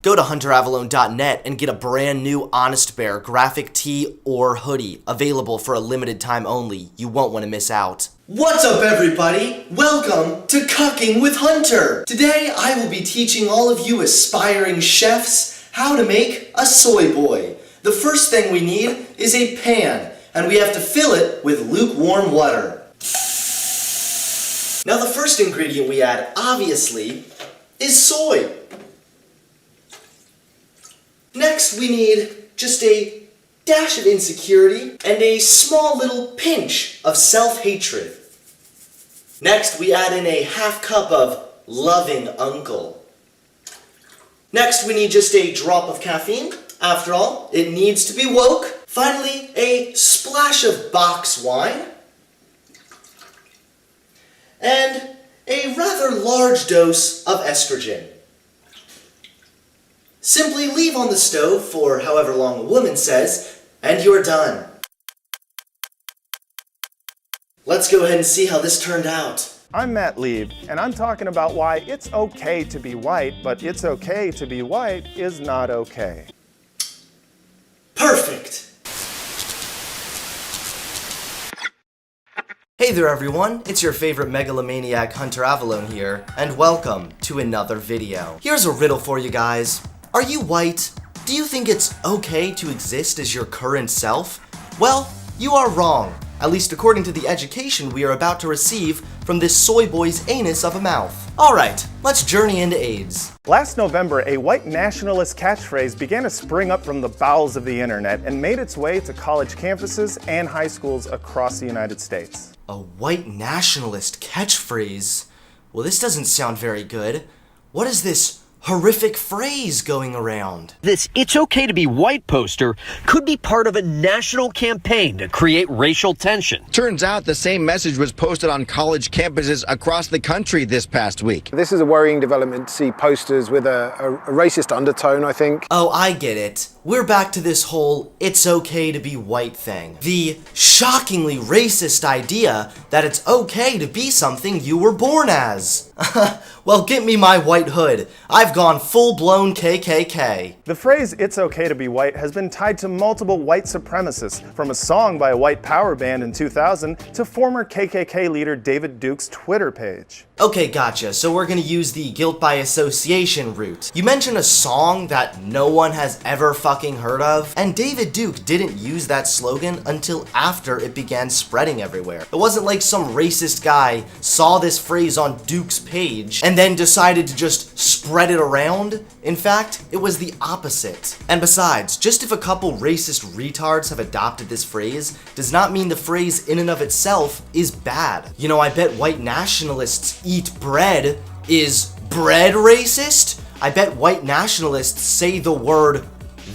Go to hunteravalon.net and get a brand new Honest Bear graphic tee or hoodie, available for a limited time only. You won't want to miss out. What's up, everybody? Welcome to Cooking with Hunter. Today I will be teaching all of you aspiring chefs how to make a soy boy. The first thing we need is a pan, and we have to fill it with lukewarm water. Now the first ingredient we add, obviously, is soy. Next we need just a dash of insecurity and a small little pinch of self-hatred. Next we add in a half cup of loving uncle. Next we need just a drop of caffeine. After all, it needs to be woke. Finally, a splash of box wine. And a rather large dose of estrogen. Simply leave on the stove for however long a woman says, and you're done. Let's go ahead and see how this turned out. I'm Matt Lieb, and I'm talking about why it's okay to be white, but it's okay to be white is not okay. Perfect! Hey there everyone, it's your favorite megalomaniac Hunter Avalon here, and welcome to another video. Here's a riddle for you guys. Are you white? Do you think it's okay to exist as your current self? Well, you are wrong, at least according to the education we are about to receive from this soy boy's anus of a mouth. Alright, let's journey into AIDS. Last November, a white nationalist catchphrase began to spring up from the bowels of the internet and made its way to college campuses and high schools across the United States. A white nationalist catchphrase? Well, this doesn't sound very good. What is this horrific phrase going around? This "It's Okay to Be White" poster could be part of a national campaign to create racial tension. Turns out the same message was posted on college campuses across the country this past week. This is a worrying development to see posters with a racist undertone, I think. Oh, I get it. We're back to this whole "it's okay to be white" thing. The shockingly racist idea that it's okay to be something you were born as. Well, get me my white hood. I've gone full-blown KKK. The phrase "it's okay to be white" has been tied to multiple white supremacists, from a song by a white power band in 2000 to former KKK leader David Duke's Twitter page. Okay, gotcha. So we're gonna use the guilt by association route. You mentioned a song that no one has ever fucking heard of, and David Duke didn't use that slogan until after it began spreading everywhere. It wasn't like some racist guy saw this phrase on Duke's page and then decided to just spread it around. In fact, it was the opposite. And besides, just if a couple racist retards have adopted this phrase does not mean the phrase in and of itself is bad. You know, I bet white nationalists eat bread. Is bread racist? I bet white nationalists say the word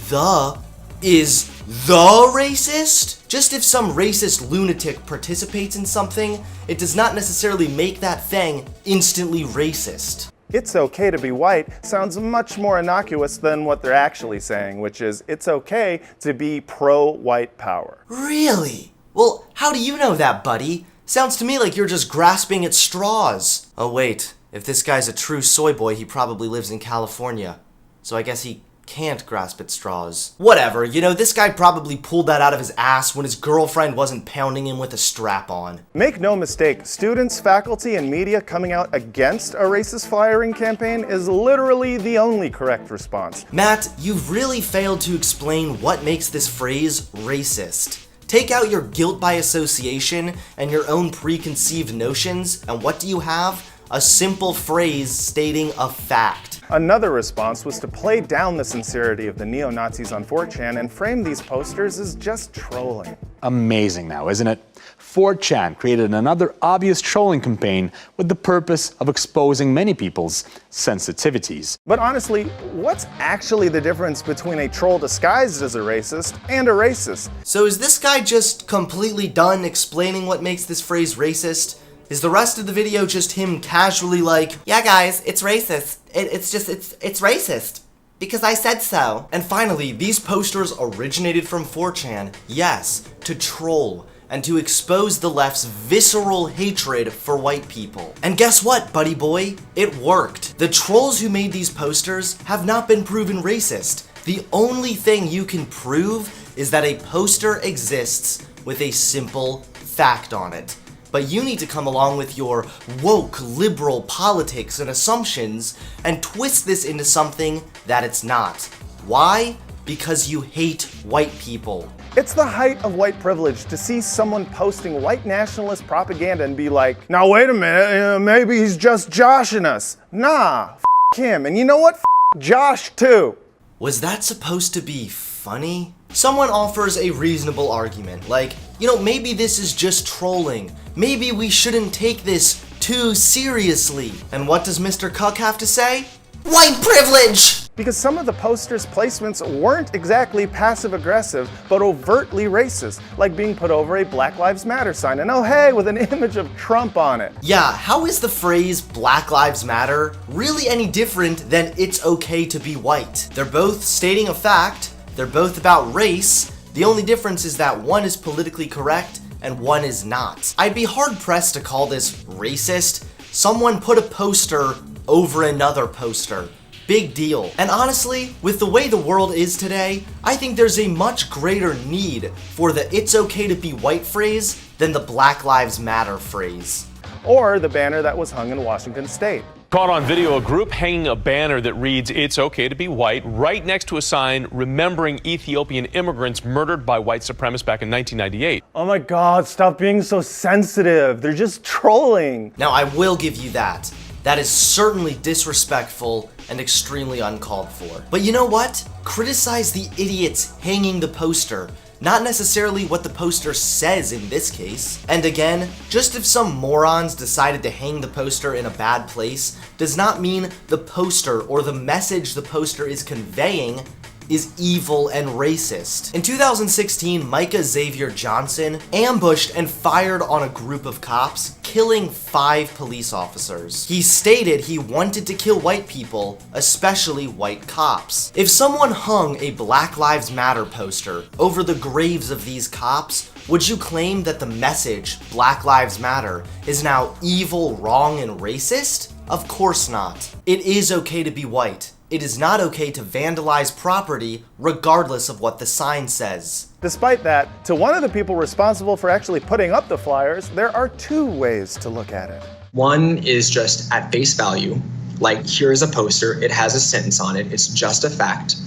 the. Is the racist? Just if some racist lunatic participates in something, it does not necessarily make that thing instantly racist. "It's okay to be white" sounds much more innocuous than what they're actually saying, which is it's okay to be pro-white power. Really? Well, how do you know that, buddy? Sounds to me like you're just grasping at straws. Oh wait, if this guy's a true soy boy, he probably lives in California. So I guess he can't grasp at straws. Whatever, you know, this guy probably pulled that out of his ass when his girlfriend wasn't pounding him with a strap on. Make no mistake, students, faculty, and media coming out against a racist firing campaign is literally the only correct response. Matt, you've really failed to explain what makes this phrase racist. Take out your guilt by association and your own preconceived notions, and what do you have? A simple phrase stating a fact. Another response was to play down the sincerity of the neo-Nazis on 4chan and frame these posters as just trolling. Amazing now, isn't it? 4chan created another obvious trolling campaign with the purpose of exposing many people's sensitivities. But honestly, what's actually the difference between a troll disguised as a racist and a racist? So is this guy just completely done explaining what makes this phrase racist? Is the rest of the video just him casually like, yeah guys, it's racist. It's racist. Because I said so. And finally, these posters originated from 4chan, yes, to troll. and to expose the left's visceral hatred for white people. And guess what, buddy boy? It worked. The trolls who made these posters have not been proven racist. The only thing you can prove is that a poster exists with a simple fact on it. But you need to come along with your woke liberal politics and assumptions and twist this into something that it's not. Why? Because you hate white people. It's the height of white privilege to see someone posting white nationalist propaganda and be like, now wait a minute, maybe he's just joshing us. Nah, f him. And you know what? F Josh too. Was that supposed to be funny? Someone offers a reasonable argument, like, maybe this is just trolling. Maybe we shouldn't take this too seriously. And what does Mr. Cuck have to say? White privilege! Because some of the posters' placements weren't exactly passive-aggressive, but overtly racist, like being put over a Black Lives Matter sign, and oh hey, with an image of Trump on it. Yeah, how is the phrase Black Lives Matter really any different than it's okay to be white? They're both stating a fact, they're both about race, the only difference is that one is politically correct and one is not. I'd be hard-pressed to call this racist. Someone put a poster over another poster. Big deal. And honestly, with the way the world is today, I think there's a much greater need for the "it's okay to be white" phrase than the Black Lives Matter phrase. Or the banner that was hung in Washington State. Caught on video, a group hanging a banner that reads, "It's okay to be white," right next to a sign remembering Ethiopian immigrants murdered by white supremacists back in 1998. Oh my God, stop being so sensitive. They're just trolling. Now, I will give you that. That is certainly disrespectful and extremely uncalled for. But you know what? Criticize the idiots hanging the poster, not necessarily what the poster says in this case. And again, just if some morons decided to hang the poster in a bad place does not mean the poster or the message the poster is conveying is evil and racist. In 2016, Micah Xavier Johnson ambushed and fired on a group of cops, killing 5 police officers. He stated he wanted to kill white people, especially white cops. If someone hung a Black Lives Matter poster over the graves of these cops, would you claim that the message, Black Lives Matter, is now evil, wrong, and racist? Of course not. It is okay to be white. It is not okay to vandalize property regardless of what the sign says. Despite that, to one of the people responsible for actually putting up the flyers, there are 2 ways to look at it. One is just at face value, like here is a poster, it has a sentence on it, it's just a fact.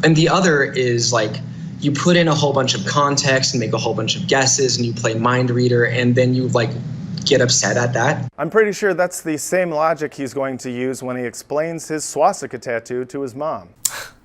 And the other is like you put in a whole bunch of context and make a whole bunch of guesses and you play mind reader and then you get upset at that. I'm pretty sure that's the same logic he's going to use when he explains his swastika tattoo to his mom.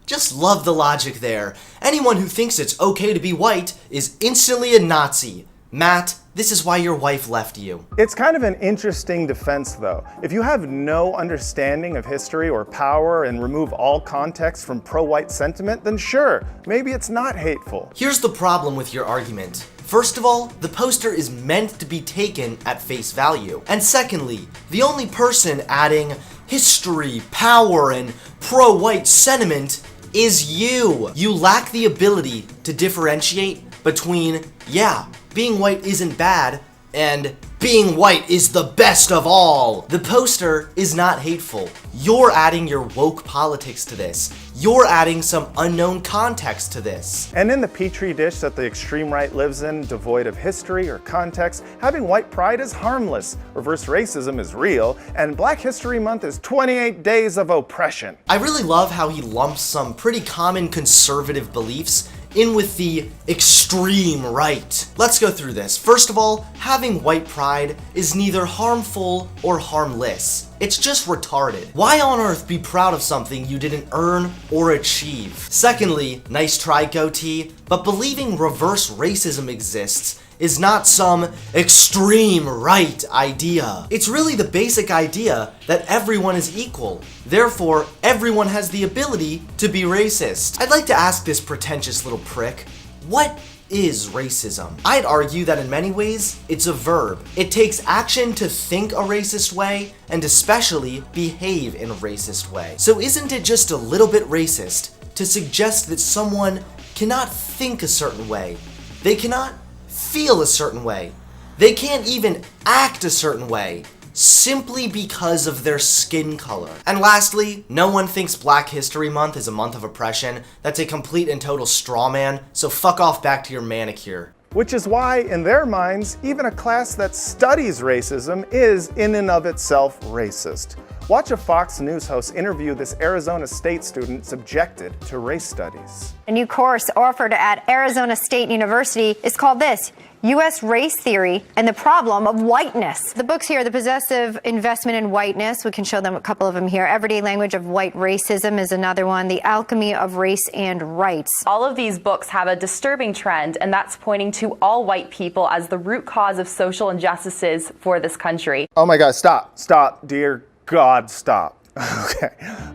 Just love the logic there. Anyone who thinks it's okay to be white is instantly a Nazi. Matt, this is why your wife left you. It's kind of an interesting defense though. If you have no understanding of history or power and remove all context from pro-white sentiment, then sure, maybe it's not hateful. Here's the problem with your argument. First of all, the poster is meant to be taken at face value. And secondly, the only person adding history, power, and pro-white sentiment is you. You lack the ability to differentiate between, yeah, being white isn't bad, and being white is the best of all. The poster is not hateful. You're adding your woke politics to this. You're adding some unknown context to this. And in the petri dish that the extreme right lives in, devoid of history or context, having white pride is harmless, reverse racism is real, and Black History Month is 28 days of oppression. I really love how he lumps some pretty common conservative beliefs in with the extreme right. Let's go through this. First of all, having white pride is neither harmful or harmless. It's just retarded. Why on earth be proud of something you didn't earn or achieve? Secondly, nice try, goatee, but believing reverse racism exists is not some extreme right idea. It's really the basic idea that everyone is equal. Therefore, everyone has the ability to be racist. I'd like to ask this pretentious little prick, what is racism? I'd argue that in many ways, it's a verb. It takes action to think a racist way, and especially behave in a racist way. So isn't it just a little bit racist to suggest that someone cannot think a certain way? They cannot feel a certain way. They can't even act a certain way, simply because of their skin color. And lastly, no one thinks Black History Month is a month of oppression. That's a complete and total straw man, so fuck off back to your manicure. Which is why, in their minds, even a class that studies racism is in and of itself racist. Watch a Fox News host interview this Arizona State student subjected to race studies. A new course offered at Arizona State University is called this: U.S. Race Theory and the Problem of Whiteness. The books here, The Possessive Investment in Whiteness, we can show them a couple of them here. Everyday Language of White Racism is another one. The Alchemy of Race and Rights. All of these books have a disturbing trend, and that's pointing to all white people as the root cause of social injustices for this country. Oh my God, stop, dear God, stop. Okay,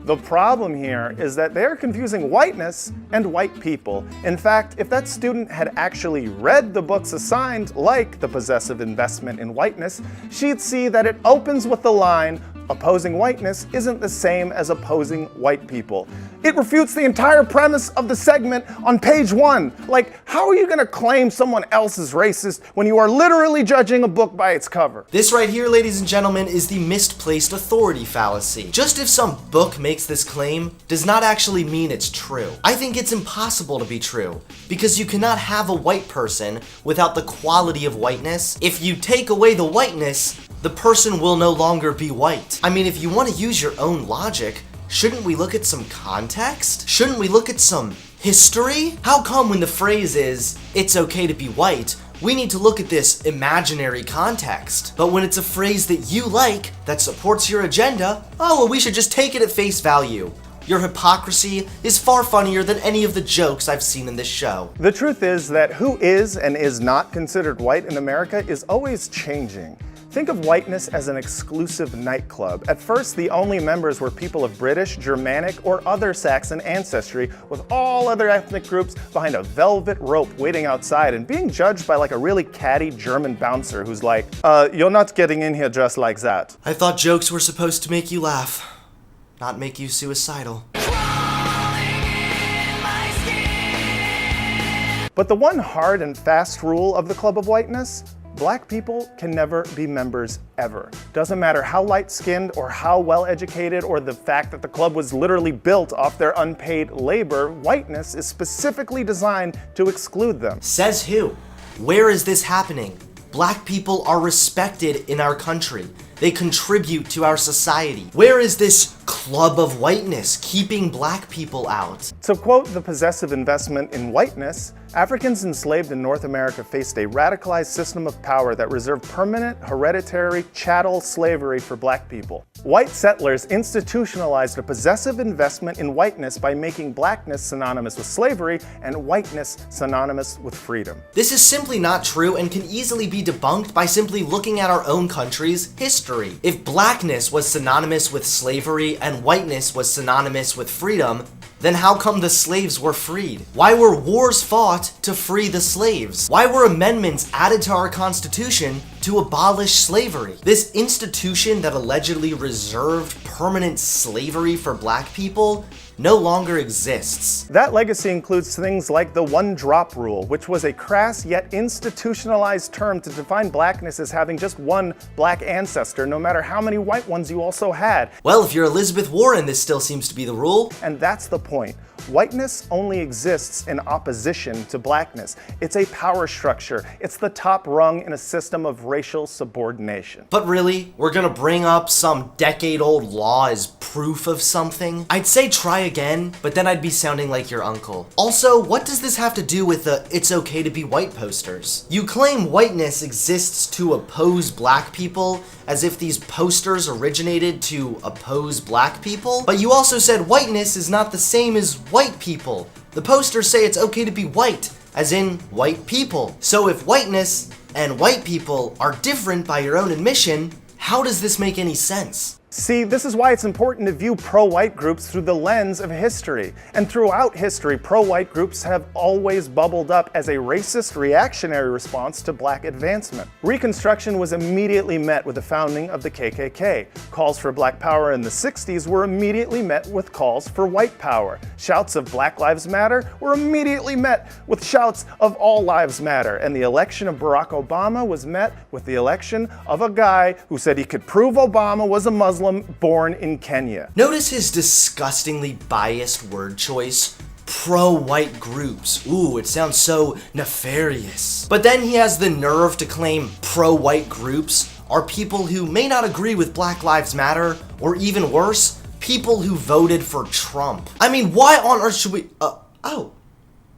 the problem here is that they're confusing whiteness and white people. In fact, if that student had actually read the books assigned, like The Possessive Investment in Whiteness, she'd see that it opens with the line, opposing whiteness isn't the same as opposing white people. It refutes the entire premise of the segment on page 1. Like, how are you gonna claim someone else is racist when you are literally judging a book by its cover? This right here, ladies and gentlemen, is the misplaced authority fallacy. Just if some book makes this claim does not actually mean it's true. I think it's impossible to be true, because you cannot have a white person without the quality of whiteness. If you take away the whiteness, the person will no longer be white. I mean, if you want to use your own logic, shouldn't we look at some context? Shouldn't we look at some history? How come when the phrase is, it's okay to be white, we need to look at this imaginary context? But when it's a phrase that you like, that supports your agenda, oh, well, we should just take it at face value. Your hypocrisy is far funnier than any of the jokes I've seen in this show. The truth is that who is and is not considered white in America is always changing. Think of whiteness as an exclusive nightclub. At first, the only members were people of British, Germanic, or other Saxon ancestry, with all other ethnic groups behind a velvet rope waiting outside and being judged by like a really catty German bouncer who's like, you're not getting in here just like that. I thought jokes were supposed to make you laugh, not make you suicidal. But the one hard and fast rule of the Club of Whiteness: Black people can never be members ever. Doesn't matter how light-skinned or how well-educated or the fact that the club was literally built off their unpaid labor, whiteness is specifically designed to exclude them. Says who? Where is this happening? Black people are respected in our country. They contribute to our society. Where is this club of whiteness keeping black people out? To quote The Possessive Investment in Whiteness, Africans enslaved in North America faced a radicalized system of power that reserved permanent, hereditary chattel slavery for black people. White settlers institutionalized a possessive investment in whiteness by making blackness synonymous with slavery and whiteness synonymous with freedom. This is simply not true and can easily be debunked by simply looking at our own country's history. If blackness was synonymous with slavery and whiteness was synonymous with freedom, then how come the slaves were freed? Why were wars fought to free the slaves? Why were amendments added to our Constitution to abolish slavery? This institution that allegedly reserved permanent slavery for black people no longer exists. That legacy includes things like the one-drop rule, which was a crass yet institutionalized term to define blackness as having just one black ancestor, no matter how many white ones you also had. Well, if you're Elizabeth Warren, this still seems to be the rule. And that's the point. Whiteness only exists in opposition to blackness. It's a power structure. It's the top rung in a system of racial subordination. But really, we're gonna bring up some decade-old law as proof of something? I'd say try again, but then I'd be sounding like your uncle. Also, what does this have to do with the "it's okay to be white" posters? You claim whiteness exists to oppose black people, as if these posters originated to oppose black people, but you also said whiteness is not the same as white people. The posters say it's okay to be white, as in white people. So if whiteness and white people are different by your own admission, how does this make any sense? See, this is why it's important to view pro-white groups through the lens of history. And throughout history, pro-white groups have always bubbled up as a racist, reactionary response to black advancement. Reconstruction was immediately met with the founding of the KKK. Calls for black power in the 60s were immediately met with calls for white power. Shouts of Black Lives Matter were immediately met with shouts of All Lives Matter. And the election of Barack Obama was met with the election of a guy who said he could prove Obama was a Muslim born in Kenya. Notice his disgustingly biased word choice. Pro-white groups. Ooh, it sounds so nefarious. But then he has the nerve to claim pro-white groups are people who may not agree with Black Lives Matter, or even worse, people who voted for Trump. I mean, why on earth should we... oh.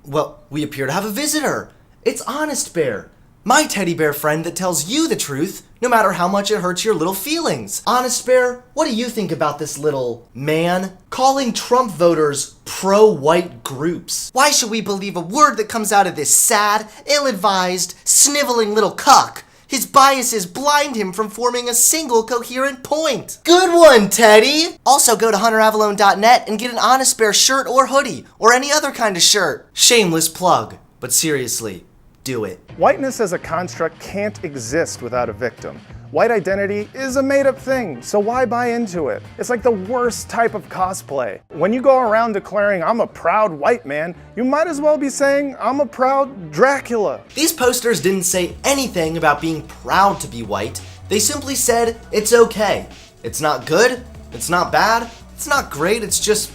Well, we appear to have a visitor. It's Honest Bear, my teddy bear friend that tells you the truth, no matter how much it hurts your little feelings. Honest Bear, what do you think about this little man calling Trump voters pro-white groups? Why should we believe a word that comes out of this sad, ill-advised, sniveling little cuck? His biases blind him from forming a single coherent point. Good one, Teddy! Also go to hunteravalone.net and get an Honest Bear shirt or hoodie, or any other kind of shirt. Shameless plug, but seriously, do it. Whiteness as a construct can't exist without a victim. White identity is a made-up thing, so why buy into it? It's like the worst type of cosplay. When you go around declaring, I'm a proud white man, you might as well be saying, I'm a proud Dracula. These posters didn't say anything about being proud to be white. They simply said, it's okay. It's not good, it's not bad, it's not great, it's just,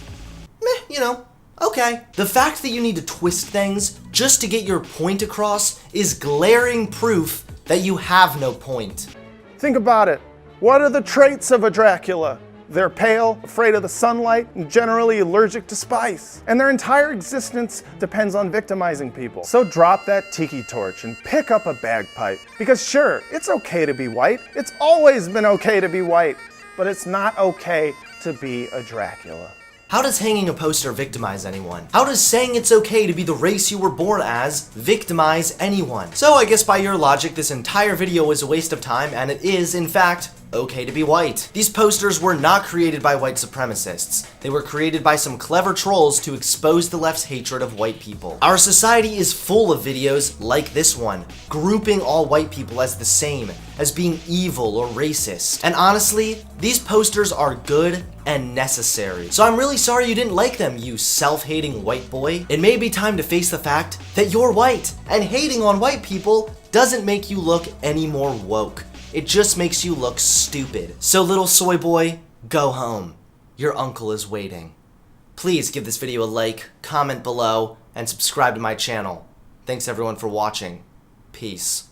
meh, you know. Okay. The fact that you need to twist things just to get your point across is glaring proof that you have no point. Think about it. What are the traits of a Dracula? They're pale, afraid of the sunlight, and generally allergic to spice. And their entire existence depends on victimizing people. So drop that tiki torch and pick up a bagpipe. Because sure, it's okay to be white. It's always been okay to be white. But it's not okay to be a Dracula. How does hanging a poster victimize anyone? How does saying it's okay to be the race you were born as victimize anyone? So I guess by your logic, this entire video was a waste of time, and it is, in fact, okay to be white. These posters were not created by white supremacists. They were created by some clever trolls to expose the left's hatred of white people. Our society is full of videos like this one, grouping all white people as the same, as being evil or racist. And honestly, these posters are good and necessary. So I'm really sorry you didn't like them, you self-hating white boy. It may be time to face the fact that you're white, and hating on white people doesn't make you look any more woke. It just makes you look stupid. So little soy boy, go home. Your uncle is waiting. Please give this video a like, comment below, and subscribe to my channel. Thanks everyone for watching. Peace.